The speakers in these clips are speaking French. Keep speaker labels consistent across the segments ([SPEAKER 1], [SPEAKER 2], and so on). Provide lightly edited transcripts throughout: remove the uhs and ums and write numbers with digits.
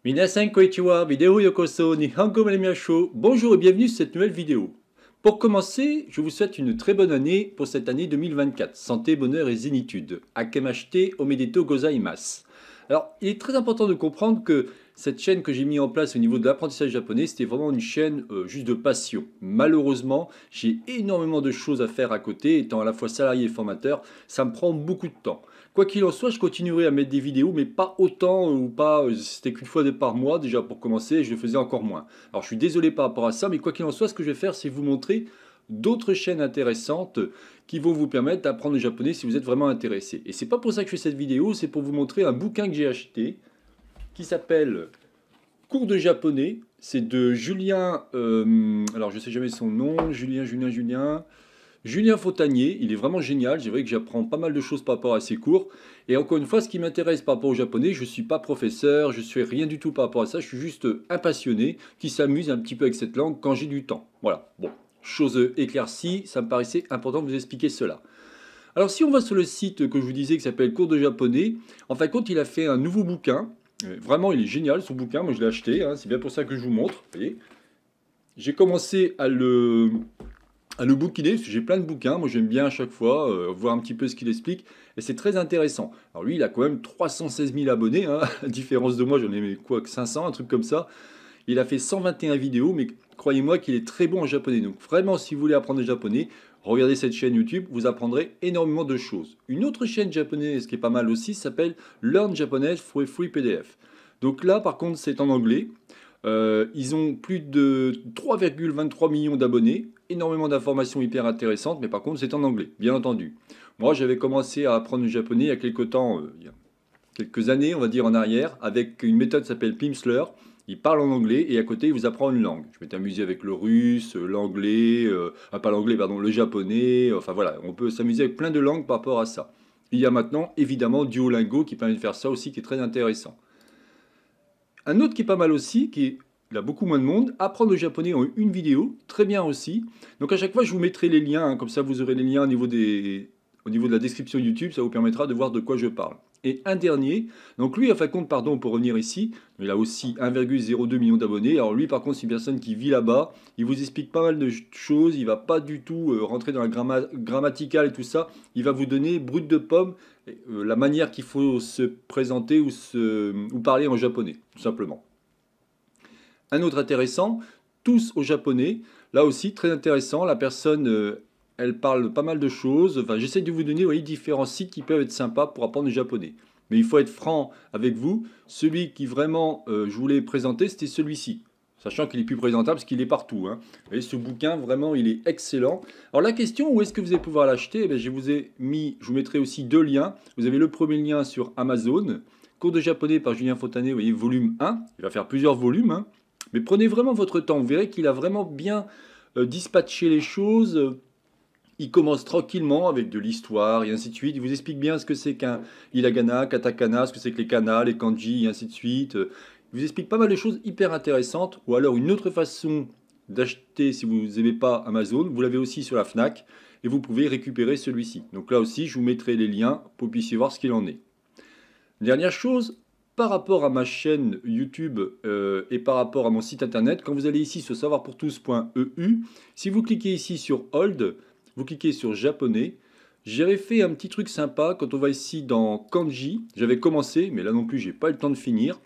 [SPEAKER 1] Minasan konnichiwa, vidéo yokoso, Nihongo Malemyasho. Bonjour et bienvenue sur cette nouvelle vidéo. Pour commencer, je vous souhaite une très bonne année pour cette année 2024. Santé, bonheur et zénitude. Akemashite omedetou gozaimasu. Alors, il est très important de comprendre que cette chaîne que j'ai mis en place au niveau de l'apprentissage japonais, c'était vraiment une chaîne juste de passion. Malheureusement, j'ai énormément de choses à faire à côté, étant à la fois salarié et formateur, ça me prend beaucoup de temps. Quoi qu'il en soit, je continuerai à mettre des vidéos, mais pas autant ou pas. C'était qu'une fois par mois déjà pour commencer, et je le faisais encore moins. Alors je suis désolé par rapport à ça, mais quoi qu'il en soit, ce que je vais faire, c'est vous montrer d'autres chaînes intéressantes qui vont vous permettre d'apprendre le japonais si vous êtes vraiment intéressé. Et c'est pas pour ça que je fais cette vidéo, c'est pour vous montrer un bouquin que j'ai acheté qui s'appelle Cours de japonais. C'est de Julien, alors je sais jamais son nom, Julien Fontanier, il est vraiment génial, c'est vrai que j'apprends pas mal de choses par rapport à ses cours. Et encore une fois, ce qui m'intéresse par rapport au japonais, je ne suis pas professeur, je ne suis rien du tout par rapport à ça, je suis juste un passionné qui s'amuse un petit peu avec cette langue quand j'ai du temps. Voilà, bon, chose éclaircie, ça me paraissait important de vous expliquer cela. Alors si on va sur le site que je vous disais qui s'appelle Cours de japonais, en fin de compte, il a fait un nouveau bouquin. Vraiment, il est génial son bouquin, moi je l'ai acheté, hein, c'est bien pour ça que je vous montre. Vous voyez, j'ai commencé à le bouquiner, parce que j'ai plein de bouquins, moi j'aime bien à chaque fois voir un petit peu ce qu'il explique, et c'est très intéressant. Alors lui, il a quand même 316 000 abonnés, hein, à différence de moi, j'en ai quoi, que 500, un truc comme ça. Il a fait 121 vidéos, mais croyez-moi qu'il est très bon en japonais. Donc vraiment, si vous voulez apprendre le japonais, regardez cette chaîne YouTube, vous apprendrez énormément de choses. Une autre chaîne japonaise qui est pas mal aussi s'appelle Learn Japanese for a Free PDF. Donc là, par contre, c'est en anglais. Ils ont plus de 3,23 millions d'abonnés, énormément d'informations hyper intéressantes, mais par contre c'est en anglais, bien entendu. Moi j'avais commencé à apprendre le japonais il y a quelques temps, il y a quelques années on va dire en arrière, avec une méthode qui s'appelle Pimsleur. Il parle en anglais et à côté il vous apprend une langue. Je m'étais amusé avec le russe, l'anglais, pas l'anglais pardon, le japonais, enfin voilà, on peut s'amuser avec plein de langues par rapport à ça. Il y a maintenant évidemment Duolingo qui permet de faire ça aussi, qui est très intéressant. Un autre qui est pas mal aussi, il a beaucoup moins de monde, apprendre le japonais en une vidéo, très bien aussi. Donc à chaque fois, je vous mettrai les liens, hein, comme ça vous aurez les liens au niveau de la description YouTube, ça vous permettra de voir de quoi je parle. Et un dernier, donc lui, à fin de compte, pardon, pour revenir ici, il a aussi 1,02 million d'abonnés. Alors lui, par contre, c'est une personne qui vit là-bas, il vous explique pas mal de choses, il va pas du tout rentrer dans la grammaticale et tout ça, il va vous donner brut de pomme la manière qu'il faut se présenter ou parler en japonais, tout simplement. Un autre intéressant, tous au japonais, là aussi très intéressant, la personne elle parle pas mal de choses, enfin j'essaie de vous donner, vous voyez, différents sites qui peuvent être sympas pour apprendre le japonais. Mais il faut être franc avec vous, celui qui vraiment je voulais présenter c'était celui-ci. Sachant qu'il est plus présentable parce qu'il est partout, hein. Vous voyez, ce bouquin, vraiment, il est excellent. Alors la question, où est-ce que vous allez pouvoir l'acheter? Je vous mettrai aussi deux liens. Vous avez le premier lien sur Amazon, Cours de japonais par Julien Fontanet, vous voyez, volume 1. Il va faire plusieurs volumes, hein. Mais prenez vraiment votre temps, vous verrez qu'il a vraiment bien dispatché les choses. Il commence tranquillement avec de l'histoire et ainsi de suite. Il vous explique bien ce que c'est qu'un hiragana, katakana, ce que c'est que les kana, les kanji et ainsi de suite. Il vous explique pas mal de choses hyper intéressantes. Ou alors une autre façon d'acheter si vous n'aimez pas Amazon, vous l'avez aussi sur la Fnac et vous pouvez récupérer celui-ci. Donc là aussi, je vous mettrai les liens pour que vous puissiez voir ce qu'il en est. Dernière chose, par rapport à ma chaîne YouTube et par rapport à mon site internet, quand vous allez ici sur savoirpourtous.eu, si vous cliquez ici sur Hold, vous cliquez sur japonais, j'avais fait un petit truc sympa quand on va ici dans Kanji, j'avais commencé, mais là non plus j'ai pas eu le temps de finir.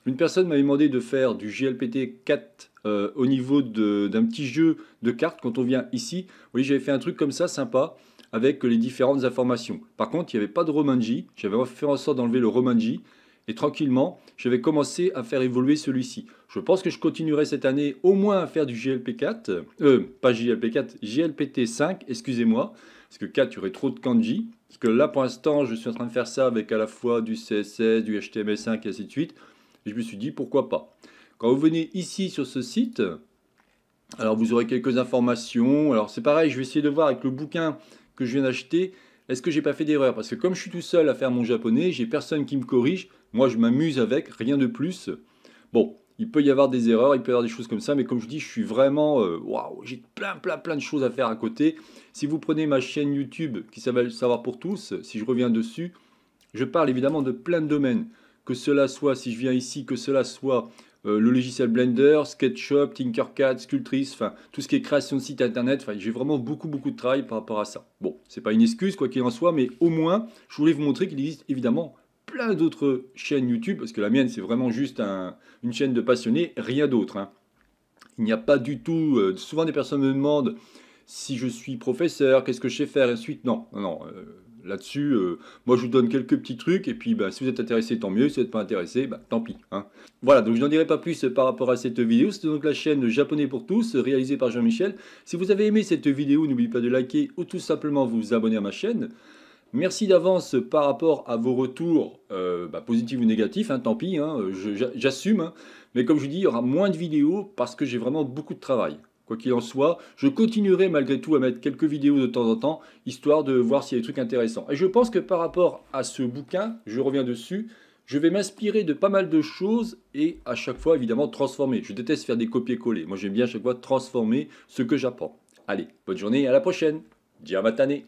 [SPEAKER 1] Une personne m'avait demandé de faire du GLPT 4 au niveau d'un petit jeu de cartes quand on vient ici. Oui, j'avais fait un truc comme ça sympa avec les différentes informations. Par contre, il n'y avait pas de Romanji. J'avais fait en sorte d'enlever le Romanji. Et tranquillement, j'avais commencé à faire évoluer celui-ci. Je pense que je continuerai cette année au moins à faire du GLP4. Pas GLP4, GLPT5, excusez-moi. Parce que 4, il y aurait trop de kanji. Parce que là, pour l'instant, je suis en train de faire ça avec à la fois du CSS, du HTML5 et ainsi de suite. Et je me suis dit, pourquoi pas. Quand vous venez ici sur ce site, alors vous aurez quelques informations. Alors c'est pareil, je vais essayer de voir avec le bouquin que je viens d'acheter, est-ce que j'ai pas fait d'erreur? Parce que comme je suis tout seul à faire mon japonais, j'ai personne qui me corrige. Moi je m'amuse avec, rien de plus. Bon, il peut y avoir des erreurs, il peut y avoir des choses comme ça, mais comme je dis, je suis vraiment, waouh, j'ai plein de choses à faire à côté. Si vous prenez ma chaîne YouTube qui s'appelle Savoir pour tous, si je reviens dessus, je parle évidemment de plein de domaines, que cela soit, si je viens ici, que cela soit le logiciel Blender, SketchUp, Tinkercad, Sculptris, enfin tout ce qui est création de site internet, enfin j'ai vraiment beaucoup de travail par rapport à ça. Bon, c'est pas une excuse quoi qu'il en soit, mais au moins je voulais vous montrer qu'il existe évidemment plein d'autres chaînes YouTube, parce que la mienne c'est vraiment juste une chaîne de passionnés, rien d'autre, hein. Il n'y a pas du tout, souvent des personnes me demandent si je suis professeur, qu'est-ce que je sais faire, et ensuite non, non, non. Là-dessus, moi je vous donne quelques petits trucs, et puis bah, si vous êtes intéressé, tant mieux, si vous n'êtes pas intéressé, bah, tant pis, hein. Voilà, donc je n'en dirai pas plus par rapport à cette vidéo. C'est donc la chaîne Japonais pour tous, réalisée par Jean-Michel. Si vous avez aimé cette vidéo, n'oubliez pas de liker ou tout simplement vous abonner à ma chaîne. Merci d'avance par rapport à vos retours, positifs ou négatifs, hein, tant pis, hein, j'assume, hein. Mais comme je vous dis, il y aura moins de vidéos parce que j'ai vraiment beaucoup de travail. Quoi qu'il en soit, je continuerai malgré tout à mettre quelques vidéos de temps en temps, histoire de voir s'il y a des trucs intéressants. Et je pense que par rapport à ce bouquin, je reviens dessus, je vais m'inspirer de pas mal de choses et à chaque fois évidemment transformer. Je déteste faire des copier-coller. Moi j'aime bien à chaque fois transformer ce que j'apprends. Allez, bonne journée et à la prochaine. Giamatane.